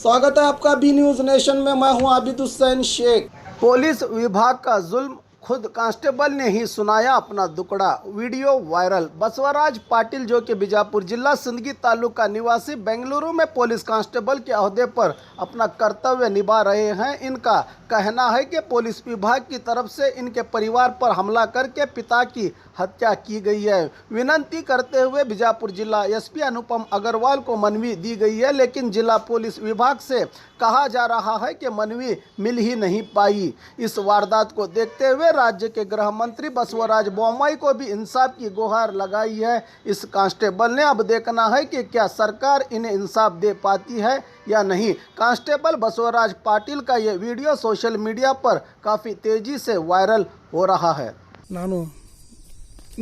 स्वागत है आपका बी न्यूज़ नेशन में। मैं हूं आबिद हुसैन शेख। पुलिस विभाग का जुल्म खुद कांस्टेबल ने ही सुनाया अपना दुखड़ा, वीडियो वायरल। बसवराज पाटिल जो कि बीजापुर जिला सिंदगी तालुका निवासी बेंगलुरु में पुलिस कांस्टेबल के अहदे पर अपना कर्तव्य निभा रहे हैं। इनका कहना है कि पुलिस विभाग की तरफ से इनके परिवार पर हमला करके पिता की हत्या की गई है। विनती करते हुए बीजापुर जिला एसपी अनुपम अग्रवाल को मनवी दी गई है, लेकिन जिला पुलिस विभाग से कहा जा रहा है कि मनवी मिल ही नहीं पाई। इस वारदात को देखते हुए राज्य के गृह मंत्री बसवराज बोम्मई को भी इंसाफ की गुहार लगाई है। इस कांस्टेबल ने अब देखना है कि क्या सरकार इन्हें इंसाफ दे पाती है या नहीं। कांस्टेबल बसवराज पाटिल का ये वीडियो सोशल मीडिया पर काफ़ी तेज़ी से वायरल हो रहा है।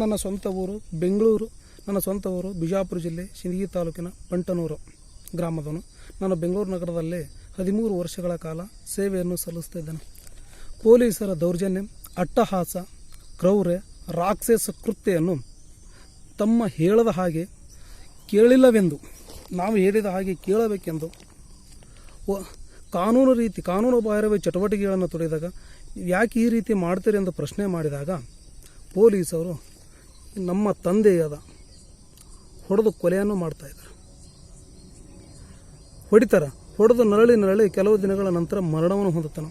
ನನ್ನ ಸ್ವಂತ ಊರು ಬೆಂಗಳೂರು, ನನ್ನ ಸ್ವಂತ ಊರು ಬಿಜಾಪುರ ಜಿಲ್ಲೆ ಸಿಂದಗಿ ತಾಲೂಕಿನ ಪಂಟನೂರು ಗ್ರಾಮದವನು. ನಾನು ಬೆಂಗಳೂರು ನಗರದಲ್ಲಿ 13 ವರ್ಷಗಳ ಕಾಲ ಸೇವೆಯನ್ನು ಸಲ್ಲಿಸ್ತಿದ್ದೇನೆ. ಪೊಲೀಸರ ದೌರ್ಜನ್ಯ, ಅಟ್ಟಹಾಸ, ಕ್ರೌರ್ಯ, ರಾಕ್ಷಸ ಕೃತ್ಯವನ್ನು ತಮ್ಮ ಹೇಳದ ಹಾಗೆ ಕೇಳಿಲ್ಲವೆಂದು, ನಾವು ಹೇಳಿದ ಹಾಗೆ ಕೇಳಬೇಕೆಂದು ಕಾನೂನು ಬಾಹಿರವೇ ಚಟುವಟಿಕೆಗಳನ್ನು ತೊಡೆದಾಗ ಯಾಕೆ ಈ ರೀತಿ ಮಾಡ್ತೀರಿ ಎಂದು ಪ್ರಶ್ನೆ ಮಾಡಿದಾಗ ಪೊಲೀಸರು ನಮ್ಮ ತಂದೆಯಾದ ಹೊಡೆದು ಕೊಲೆಯನ್ನು ಮಾಡ್ತಾಯಿದ್ದಾರೆ. ಹೊಡೆದು ನರಳಿ ಕೆಲವು ದಿನಗಳ ನಂತರ ಮರಣವನ್ನು ಹೊಂದುತ್ತಾನೆ.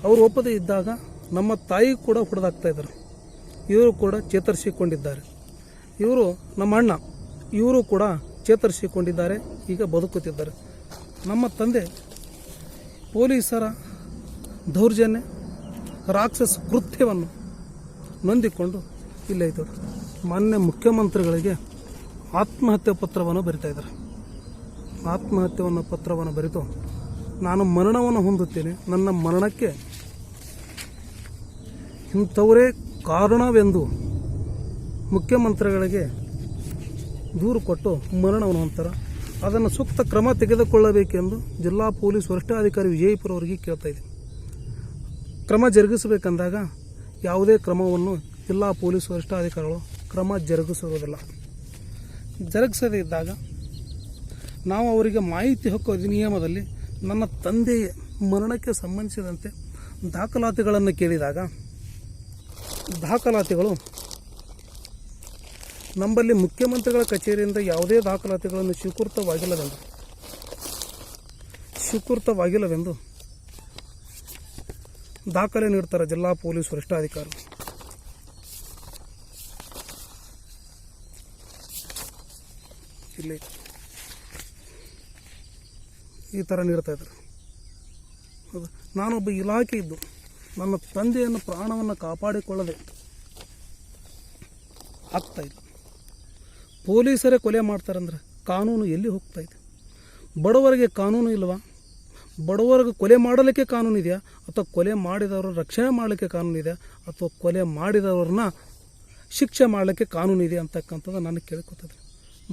ಅವರು ಒಪ್ಪದೇ ಇದ್ದಾಗ ನಮ್ಮ ತಾಯಿ ಕೂಡ ಹೊಡೆದಾಗ್ತಾಯಿದ್ದಾರೆ. ಇವರು ಕೂಡ ಚೇತರಿಸಿಕೊಂಡಿದ್ದಾರೆ. ಇವರು ನಮ್ಮ ಅಣ್ಣ, ಇವರು ಕೂಡ ಚೇತರಿಸಿಕೊಂಡಿದ್ದಾರೆ, ಈಗ ಬದುಕುತ್ತಿದ್ದಾರೆ. ನಮ್ಮ ತಂದೆ ಪೊಲೀಸರ ದೌರ್ಜನ್ಯ, ರಾಕ್ಷಸ ಕೃತ್ಯವನ್ನು ನೊಂದಿಕೊಂಡು ಇಲ್ಲೇ ಇದ್ದರು. ಮಾನ್ಯ ಮುಖ್ಯಮಂತ್ರಿಗಳಿಗೆ ಆತ್ಮಹತ್ಯೆ ಪತ್ರವನ್ನು ಬರಿತಾಯಿದ್ದಾರೆ. ಆತ್ಮಹತ್ಯೆಯನ್ನು ಪತ್ರವನ್ನು ಬರೆದು ನಾನು ಮರಣವನ್ನು ಹೊಂದುತ್ತೇನೆ, ನನ್ನ ಮರಣಕ್ಕೆ ಇಂಥವರೇ ಕಾರಣವೆಂದು ಮುಖ್ಯಮಂತ್ರಿಗಳಿಗೆ ದೂರು ಕೊಟ್ಟು ಮರಣವನ್ನು ಹೊಂದ್ತಾರೆ. ಅದನ್ನು ಸೂಕ್ತ ಕ್ರಮ ತೆಗೆದುಕೊಳ್ಳಬೇಕೆಂದು ಜಿಲ್ಲಾ ಪೊಲೀಸ್ ವರಿಷ್ಠಾಧಿಕಾರಿ ವಿಜಯಪುರ ಅವರಿಗೆ ಕೇಳ್ತಾ ಇದ್ದೀನಿ. ಕ್ರಮ ಜರುಗಿಸಬೇಕೆಂದಾಗ ಯಾವುದೇ ಕ್ರಮವನ್ನು ಜಿಲ್ಲಾ ಪೊಲೀಸ್ ವರಿಷ್ಠಾಧಿಕಾರಿಗಳು ಕ್ರಮ ಜರುಗಿಸುವುದಿಲ್ಲ. ಜರುಗಿಸದೇ ಇದ್ದಾಗ ನಾವು ಅವರಿಗೆ ಮಾಹಿತಿ ಹಕ್ಕು ಅಧಿನಿಯಮದಲ್ಲಿ ನನ್ನ ತಂದೆಯ ಮರಣಕ್ಕೆ ಸಂಬಂಧಿಸಿದಂತೆ ದಾಖಲಾತಿಗಳನ್ನು ಕೇಳಿದಾಗ ದಾಖಲಾತಿಗಳು ನಮ್ಮಲ್ಲಿ ಮುಖ್ಯಮಂತ್ರಿಗಳ ಕಚೇರಿಯಿಂದ ಯಾವುದೇ ದಾಖಲಾತಿಗಳನ್ನು ಸ್ವೀಕೃತವಾಗಿಲ್ಲವೆಂದು ದಾಖಲೆ ನೀಡ್ತಾರೆ ಜಿಲ್ಲಾ ಪೊಲೀಸ್ ವರಿಷ್ಠಾಧಿಕಾರಿ. ಇಲ್ಲಿ ಈ ಥರ ನೀಡ್ತಾ ಇದ್ದಾರೆ. ನಾನೊಬ್ಬ ಇಲಾಖೆ ಇದ್ದು ನನ್ನ ತಂದೆಯನ್ನು ಪ್ರಾಣವನ್ನು ಕಾಪಾಡಿಕೊಳ್ಳದೆ ಆಗ್ತಾಯಿಲ್ಲ. ಪೊಲೀಸರೇ ಕೊಲೆ ಮಾಡ್ತಾರಂದ್ರೆ ಕಾನೂನು ಎಲ್ಲಿ ಹೋಗ್ತಾ ಇದೆ? ಬಡವರಿಗೆ ಕಾನೂನು ಇಲ್ವಾ? ಬಡವರಿಗೆ ಕೊಲೆ ಮಾಡಲಿಕ್ಕೆ ಕಾನೂನು ಇದೆಯಾ, ಅಥವಾ ಕೊಲೆ ಮಾಡಿದವರು ರಕ್ಷಣೆ ಮಾಡಲಿಕ್ಕೆ ಕಾನೂನು ಇದೆಯಾ, ಅಥವಾ ಕೊಲೆ ಮಾಡಿದವ್ರನ್ನ ಶಿಕ್ಷೆ ಮಾಡಲಿಕ್ಕೆ ಕಾನೂನು ಇದೆ ಅಂತಕ್ಕಂಥದ್ದು ನಾನು ಕೇಳ್ಕೊತಿದ್ದೀನಿ.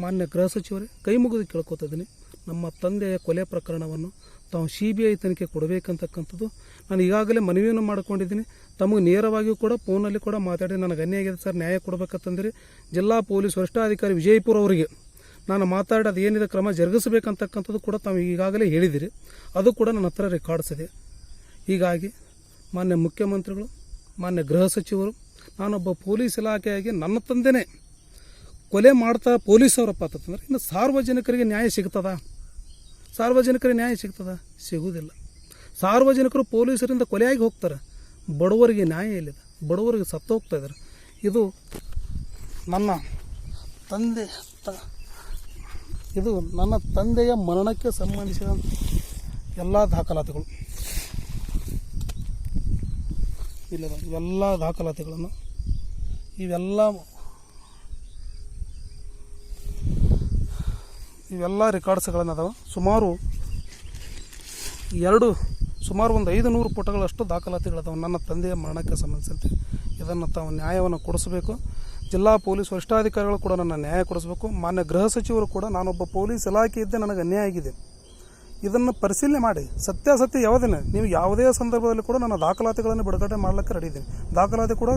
ಮಾನ್ಯ ಗೃಹ ಸಚಿವರೇ, ಕೈ ಮುಗಿದು ಕೇಳ್ಕೊತಿದ್ದೀನಿ. ನಮ್ಮ ತಂದೆಯ ಕೊಲೆ ಪ್ರಕರಣವನ್ನು ತಾವು CBI ತನಿಖೆ ಕೊಡಬೇಕಂತಕ್ಕಂಥದ್ದು ನಾನು ಈಗಾಗಲೇ ಮನವಿಯನ್ನು ಮಾಡಿಕೊಂಡಿದ್ದೀನಿ. ತಮಗೆ ನೇರವಾಗಿಯೂ ಕೂಡ ಫೋನಲ್ಲಿ ಕೂಡ ಮಾತಾಡಿ ನನಗೆ ಅನ್ಯಾಯ ಆಗಿದೆ ಸರ್, ನ್ಯಾಯ ಕೊಡಬೇಕಂತಂದರೆ ಜಿಲ್ಲಾ ಪೊಲೀಸ್ ವರಿಷ್ಠಾಧಿಕಾರಿ ವಿಜಯಪುರ ಅವರಿಗೆ ನಾನು ಮಾತಾಡಿ ಅದು ಏನಿದೆ ಕ್ರಮ ಜರುಗಿಸಬೇಕಂತಕ್ಕಂಥದ್ದು ಕೂಡ ತಾವು ಈಗಾಗಲೇ ಹೇಳಿದಿರಿ. ಅದು ಕೂಡ ನನ್ನ ಹತ್ರ ರೆಕಾರ್ಡ್ಸ್ ಇದೆ. ಹೀಗಾಗಿ ಮಾನ್ಯ ಮುಖ್ಯಮಂತ್ರಿಗಳು, ಮಾನ್ಯ ಗೃಹ ಸಚಿವರು, ನಾನೊಬ್ಬ ಪೊಲೀಸ್ ಇಲಾಖೆಯಾಗಿ ನನ್ನ ತಂದೆನೇ ಕೊಲೆ ಮಾಡ್ತಾ ಪೊಲೀಸವರಪ್ಪ ಅಂತಂದ್ರೆ ಇನ್ನು ಸಾರ್ವಜನಿಕರಿಗೆ ನ್ಯಾಯ ಸಿಗ್ತದ? ಸಿಗುವುದಿಲ್ಲ. ಸಾರ್ವಜನಿಕರು ಪೊಲೀಸರಿಂದ ಕೊಲೆಯಾಗಿ ಹೋಗ್ತಾರೆ, ಬಡವರಿಗೆ ನ್ಯಾಯ ಎಲ್ಲಿದೆ? ಬಡವರಿಗೆ ಸತ್ತು ಹೋಗ್ತಾ ಇದ್ದಾರೆ. ಇದು ನನ್ನ ತಂದೆಯ ಮರಣಕ್ಕೆ ಸಂಬಂಧಿಸಿದ ಎಲ್ಲ ದಾಖಲಾತಿಗಳು ಇಲ್ಲದ ಎಲ್ಲ ದಾಖಲಾತಿಗಳನ್ನು ಇವೆಲ್ಲ ರೆಕಾರ್ಡ್ಸ್ಗಳನ್ನು ಅದಾವೆ. ಸುಮಾರು ಒಂದು 500 ಪುಟಗಳಷ್ಟು ದಾಖಲಾತಿಗಳದಾವೆ ನನ್ನ ತಂದೆಯ ಮರಣಕ್ಕೆ ಸಂಬಂಧಿಸಿದಂತೆ. ಇದನ್ನು ತಾವು ನ್ಯಾಯವನ್ನು ಕೊಡಿಸಬೇಕು. ಜಿಲ್ಲಾ ಪೊಲೀಸ್ ವರಿಷ್ಠಾಧಿಕಾರಿಗಳು ಕೂಡ ನನ್ನ ನ್ಯಾಯ ಕೊಡಿಸಬೇಕು. ಮಾನ್ಯ ಗೃಹ ಸಚಿವರು ಕೂಡ ನಾನೊಬ್ಬ ಪೊಲೀಸ್ ಇಲಾಖೆ ಇದ್ದೇ ನನಗೆ ಅನ್ಯಾಯ ಆಗಿದೆ, ಇದನ್ನು ಪರಿಶೀಲನೆ ಮಾಡಿ ಸತ್ಯಾಸತ್ಯ ಯಾವುದೇನೆ ನೀವು ಯಾವುದೇ ಸಂದರ್ಭದಲ್ಲಿ ಕೂಡ ನನ್ನ ದಾಖಲಾತಿಗಳನ್ನು ಬಿಡುಗಡೆ ಮಾಡಲಿಕ್ಕೆ ರೆಡಿ ಇದ್ದೀನಿ. ದಾಖಲಾತಿ ಕೂಡ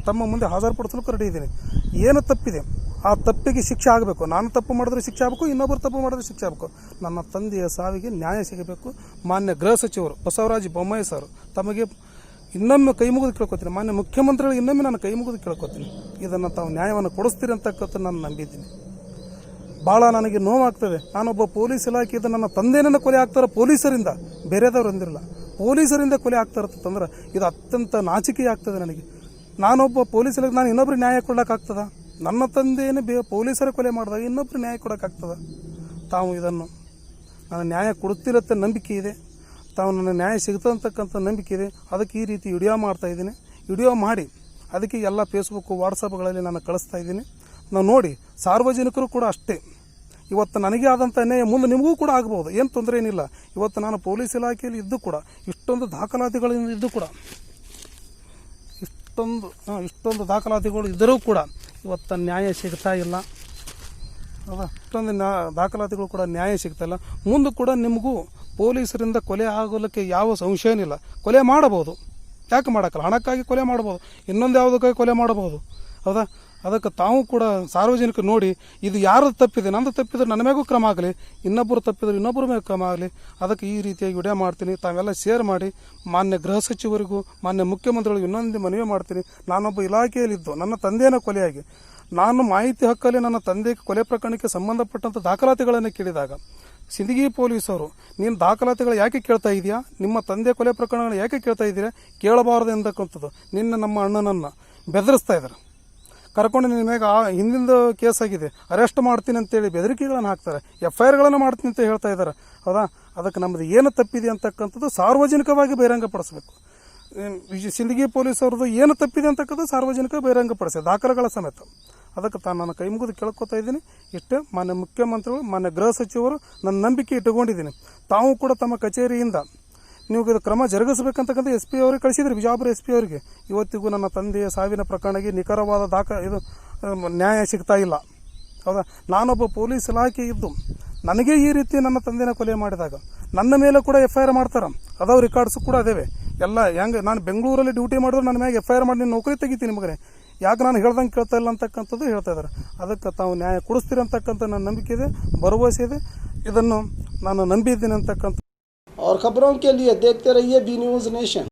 ತಮ್ಮ ಮುಂದೆ ಹಾಜರುಪಡಿಸಲಿಕ್ಕೆ ರೆಡಿ ಇದ್ದೀನಿ. ಏನು ತಪ್ಪಿದೆ ಆ ತಪ್ಪಿಗೆ ಶಿಕ್ಷೆ ಆಗಬೇಕು. ನಾನು ತಪ್ಪು ಮಾಡಿದ್ರೆ ಶಿಕ್ಷೆ ಆಗಬೇಕು, ಇನ್ನೊಬ್ಬರು ತಪ್ಪು ಮಾಡಿದ್ರೆ ಶಿಕ್ಷೆ ಆಗಬೇಕು. ನನ್ನ ತಂದೆಯ ಸಾವಿಗೆ ನ್ಯಾಯ ಸಿಗಬೇಕು. ಮಾನ್ಯ ಗೃಹ ಸಚಿವರು ಬಸವರಾಜ ಬೊಮ್ಮಾಯಿ ಸರ್ ತಮಗೆ ಇನ್ನೊಮ್ಮೆ ಕೈ ಮುಗಿದು ಕೇಳ್ಕೊತೀನಿ, ಮಾನ್ಯ ಮುಖ್ಯಮಂತ್ರಿಗಳು ಇನ್ನೊಮ್ಮೆ ನಾನು ಕೈ ಮುಗಿದು ಕೇಳ್ಕೊತೀನಿ, ಇದನ್ನು ತಾವು ನ್ಯಾಯವನ್ನು ಕೊಡಿಸ್ತೀರಿ ಅಂತಕ್ಕಂಥ ನಾನು ನಂಬಿದ್ದೀನಿ. ಭಾಳ ನನಗೆ ನೋವಾಗ್ತದೆ. ನಾನೊಬ್ಬ ಪೊಲೀಸ್ ಇಲಾಖೆಯಿಂದ ನನ್ನ ತಂದೆಯನ್ನ ಕೊಲೆ ಆಗ್ತಾರೆ ಪೊಲೀಸರಿಂದ, ಬೇರೆದವ್ರು ಅಂದಿರಲ್ಲ, ಪೊಲೀಸರಿಂದ ಕೊಲೆ ಆಗ್ತಾ ಇರ್ತಂದ್ರೆ ಇದು ಅತ್ಯಂತ ನಾಚಿಕೆ ಆಗ್ತದೆ ನನಗೆ. ನಾನೊಬ್ಬ ಪೊಲೀಸ್ ಇಲಾಖೆ ನಾನು ಇನ್ನೊಬ್ರಿಗೆ ನ್ಯಾಯ ಕೊಡೋಕ್ಕಾಗ್ತದ? ನನ್ನ ತಂದೆಯೇ ಪೊಲೀಸರ ಕೊಲೆ ಮಾಡಿದಾಗ ಇನ್ನೊಬ್ರು ನ್ಯಾಯ ಕೊಡೋಕ್ಕಾಗ್ತದ? ತಾವು ಇದನ್ನು ನಾನು ನ್ಯಾಯ ಕೊಡುತ್ತಿರತ್ತೆ ನಂಬಿಕೆ ಇದೆ, ತಾವು ನನ್ನ ನ್ಯಾಯ ಸಿಗ್ತಂತಕ್ಕಂಥ ನಂಬಿಕೆ ಇದೆ. ಅದಕ್ಕೆ ಈ ರೀತಿ ವಿಡಿಯೋ ಮಾಡ್ತಾಯಿದ್ದೀನಿ. ವಿಡಿಯೋ ಮಾಡಿ ಅದಕ್ಕೆ ಎಲ್ಲ ಫೇಸ್ಬುಕ್ಕು ವಾಟ್ಸಪ್ಗಳಲ್ಲಿ ನಾನು ಕಳಿಸ್ತಾ ಇದ್ದೀನಿ. ನಾವು ನೋಡಿ ಸಾರ್ವಜನಿಕರು ಕೂಡ ಅಷ್ಟೇ. ಇವತ್ತು ನನಗೆ ಆದಂಥ ಅನ್ಯಾಯ ಮುಂದೆ ನಿಮಗೂ ಕೂಡ ಆಗ್ಬೋದು, ಏನು ತೊಂದರೆ ಏನಿಲ್ಲ. ಇವತ್ತು ನಾನು ಪೊಲೀಸ್ ಇಲಾಖೆಯಲ್ಲಿ ಇದ್ದು ಕೂಡ ಇಷ್ಟೊಂದು ದಾಖಲಾತಿಗಳಿಂದ ಇದ್ದು ಕೂಡ ಇಷ್ಟೊಂದು ದಾಖಲಾತಿಗಳು ಇದ್ದರೂ ಕೂಡ ಇವತ್ತು ನ್ಯಾಯ ಸಿಗ್ತಾ ಇಲ್ಲ. ಹೌದಾ? ಇಷ್ಟೊಂದು ದಾಖಲಾತಿಗಳು ಕೂಡ ನ್ಯಾಯ ಸಿಗ್ತಾ ಇಲ್ಲ. ಮುಂದೆ ಕೂಡ ನಿಮಗೂ ಪೊಲೀಸರಿಂದ ಕೊಲೆ ಆಗೋಲಿಕ್ಕೆ ಯಾವ ಸಂಶಯನಿಲ್ಲ. ಕೊಲೆ ಮಾಡಬಹುದು, ಯಾಕೆ ಮಾಡೋಕ್ಕಲ್ಲ? ಹಣಕ್ಕಾಗಿ ಕೊಲೆ ಮಾಡ್ಬೋದು, ಇನ್ನೊಂದು ಯಾವುದಕ್ಕಾಗಿ ಕೊಲೆ ಮಾಡಬಹುದು. ಹೌದಾ? ಅದಕ್ಕೆ ತಾವು ಕೂಡ ಸಾರ್ವಜನಿಕರು ನೋಡಿ, ಇದು ಯಾರು ತಪ್ಪಿದೆ, ನಂದು ತಪ್ಪಿದ್ರೆ ನನ್ನ ಮೇಗೂ ಕ್ರಮ ಆಗಲಿ, ಇನ್ನೊಬ್ಬರು ತಪ್ಪಿದ್ರೆ ಇನ್ನೊಬ್ಬರ ಮೇಲೆ ಕ್ರಮ ಆಗಲಿ. ಅದಕ್ಕೆ ಈ ರೀತಿಯಾಗಿ ವಿಡಿಯೋ ಮಾಡ್ತೀನಿ. ತಾವೆಲ್ಲ ಶೇರ್ ಮಾಡಿ. ಮಾನ್ಯ ಗೃಹ ಸಚಿವರಿಗೂ ಮಾನ್ಯ ಮುಖ್ಯಮಂತ್ರಿಗಳಿಗೂ ಇನ್ನೊಂದು ಮನವಿ ಮಾಡ್ತೀನಿ. ನಾನೊಬ್ಬ ಇಲಾಖೆಯಲ್ಲಿದ್ದು ನನ್ನ ತಂದೆಯ ಕೊಲೆಯಾಗಿ ನಾನು ಮಾಹಿತಿ ಹಕ್ಕಲ್ಲಿ ನನ್ನ ತಂದೆ ಕೊಲೆ ಪ್ರಕರಣಕ್ಕೆ ಸಂಬಂಧಪಟ್ಟಂಥ ದಾಖಲಾತಿಗಳನ್ನು ಕೇಳಿದಾಗ ಸಿಂದಗಿ ಪೊಲೀಸರು, ನೀನು ದಾಖಲಾತಿಗಳು ಯಾಕೆ ಕೇಳ್ತಾ ಇದೆಯಾ, ನಿಮ್ಮ ತಂದೆ ಕೊಲೆ ಪ್ರಕರಣಗಳು ಯಾಕೆ ಕೇಳ್ತಾ ಇದ್ದೀರಾ, ಕೇಳಬಾರದು ಎಂದಕ್ಕಂಥದ್ದು ನಿನ್ನ ನಮ್ಮ ಅಣ್ಣನನ್ನು ಬೆದರಿಸ್ತಾ ಇದ್ದಾರೆ. ಕರ್ಕೊಂಡು ನಿನ್ನ ಮ್ಯಾಗ ಹಿಂದಿಂದ ಕೇಸ್ ಆಗಿದೆ, ಅರೆಸ್ಟ್ ಮಾಡ್ತೀನಿ ಅಂತೇಳಿ ಬೆದರಿಕೆಗಳನ್ನು ಹಾಕ್ತಾರೆ, FIRಗಳನ್ನು ಮಾಡ್ತೀನಿ ಅಂತ ಹೇಳ್ತಾ ಇದ್ದಾರೆ. ಹೌದಾ? ಅದಕ್ಕೆ ನಮ್ಮದು ಏನು ತಪ್ಪಿದೆ ಅಂತಕ್ಕಂಥದ್ದು ಸಾರ್ವಜನಿಕವಾಗಿ ಬಹಿರಂಗಪಡಿಸಬೇಕು. ಸಿಂದಗಿ ಪೊಲೀಸವ್ರದ್ದು ಏನು ತಪ್ಪಿದೆ ಅಂತಕ್ಕಂಥದ್ದು ಸಾರ್ವಜನಿಕ ಬಹಿರಂಗಪಡಿಸಿ ದಾಖಲೆಗಳ ಸಮೇತ. ಅದಕ್ಕೆ ನಾನು ಕೈ ಮುಗಿದು ಕೇಳ್ಕೊತಾ ಇದ್ದೀನಿ. ಇಷ್ಟೇ. ಮಾನ್ಯ ಮುಖ್ಯಮಂತ್ರಿಗಳು, ಮಾನ್ಯ ಗೃಹ ಸಚಿವರು ನನ್ನ ನಂಬಿಕೆ ಇಟ್ಟುಕೊಂಡಿದ್ದೀನಿ. ತಾವು ಕೂಡ ತಮ್ಮ ಕಚೇರಿಯಿಂದ ನೀವು ಇದು ಕ್ರಮ ಜರುಗಿಸಬೇಕಂತಕ್ಕಂಥ SP ಅವರಿಗೆ ಕಳಿಸಿದ್ರಿ, ಬಿಜಾಪುರ SP ಅವರಿಗೆ. ಇವತ್ತಿಗೂ ನನ್ನ ತಂದೆಯ ಸಾವಿನ ಪ್ರಕರಣಕ್ಕೆ ನಿಖರವಾದ ಇದು ನ್ಯಾಯ ಸಿಗ್ತಾ ಇಲ್ಲ. ಹೌದಾ? ನಾನೊಬ್ಬ ಪೊಲೀಸ್ ಇಲಾಖೆ ಇದ್ದು ನನಗೆ ಈ ರೀತಿ ನನ್ನ ತಂದೆನ ಕೊಲೆ ಮಾಡಿದಾಗ ನನ್ನ ಮೇಲೆ ಕೂಡ FIR ಮಾಡ್ತಾರೆ. ಅದಾವ ರೆಕಾರ್ಡ್ಸು ಕೂಡ ಅದೇವೆ ಎಲ್ಲ. ಹೆಂಗೆ ನಾನು ಬೆಂಗಳೂರಲ್ಲಿ ಡ್ಯೂಟಿ ಮಾಡಿದ್ರೆ ನನ್ನ ಮ್ಯಾಗೆ FIR ಮಾಡಿ ನೌಕರಿ ತೆಗಿತೀನಿ ಮಗನೇ, ಯಾಕೆ ನಾನು ಹೇಳ್ದಂಗೆ ಕೇಳ್ತಾ ಇಲ್ಲ ಅಂತಕ್ಕಂಥದ್ದು ಹೇಳ್ತಾ ಇದ್ದಾರೆ. ಅದಕ್ಕೆ ತಾವು ನ್ಯಾಯ ಕೊಡಿಸ್ತೀರಿ ಅಂತಕ್ಕಂಥ ನನ್ನ ನಂಬಿಕೆ ಇದೆ, ಭರವಸೆ ಇದೆ. ಇದನ್ನು ನಾನು ನಂಬಿದ್ದೀನಿ ಅಂತಕ್ಕಂಥ. और खबरों के लिए देखते रहिए B News नेशन।